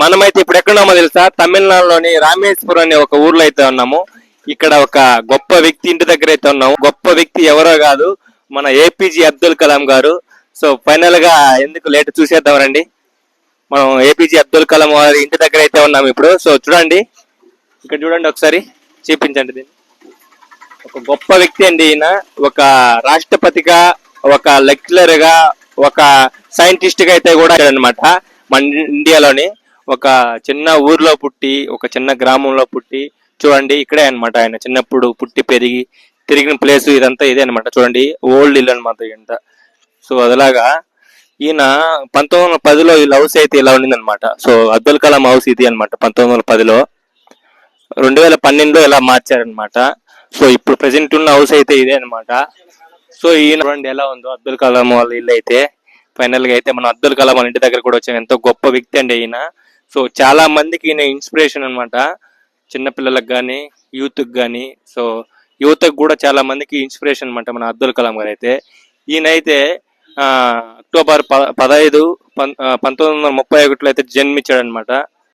మనమైతే ఇప్పుడు ఎక్కడున్నామో తెలుసా? తమిళనాడులోని రామేశ్వరం అనే ఒక ఊర్లో అయితే ఉన్నాము. ఇక్కడ ఒక గొప్ప వ్యక్తి ఇంటి దగ్గర అయితే ఉన్నాము. గొప్ప వ్యక్తి ఎవరో కాదు, మన ఏపీజే అబ్దుల్ కలాం గారు. సో ఫైనల్ గా ఎందుకు లేట్, చూసేద్దాం రండి. మనం ఏపీజే అబ్దుల్ కలాం వారి ఇంటి దగ్గర అయితే ఉన్నాము ఇప్పుడు. సో చూడండి, ఇక్కడ చూడండి ఒకసారి, చూపించండి దీన్ని. ఒక గొప్ప వ్యక్తి అండి ఈయన. ఒక రాష్ట్రపతిగా, ఒక లెక్చరర్ గా, ఒక సైంటిస్ట్ గా అయితే కూడా అనమాట. మన ఇండియాలోని ఒక చిన్న ఊర్లో పుట్టి, ఒక చిన్న గ్రామంలో పుట్టి, చూడండి ఇక్కడే అనమాట ఆయన చిన్నప్పుడు పుట్టి పెరిగి తిరిగిన ప్లేస్ ఇదంతా ఇదే అనమాట. చూడండి ఓల్డ్ ఇల్లు అనమాట ఇదంతా. సో అదిలాగా ఈయన 1910లో ఈ హౌస్ అయితే ఇలా ఉండింది అనమాట. సో అబ్దుల్ కలాం హౌస్ ఇది అనమాట. 1910లో 2012లో ఇలా మార్చారనమాట. సో ఇప్పుడు ప్రెసెంట్ ఉన్న హౌస్ అయితే ఇదే అనమాట. సో ఈయన చూడండి ఎలా ఉందో అబ్దుల్ కలాం వాళ్ళ ఇల్లు అయితే. ఫైనల్ గా అయితే మనం అబ్దుల్ కలాం వాళ్ళ ఇంటి దగ్గర కూడా వచ్చాం. ఎంతో గొప్ప వ్యక్తి అండి ఈయన. సో చాలా మందికి ఈయన ఇన్స్పిరేషన్ అనమాట. చిన్నపిల్లలకు కానీ, యూత్ కి కానీ. సో యువతకు కూడా చాలా మందికి ఇన్స్పిరేషన్ అనమాట మన అబ్దుల్ కలాం గారు అయితే. ఈయన అయితే అక్టోబర్ 15, 1931లో అయితే జన్మించాడు అనమాట.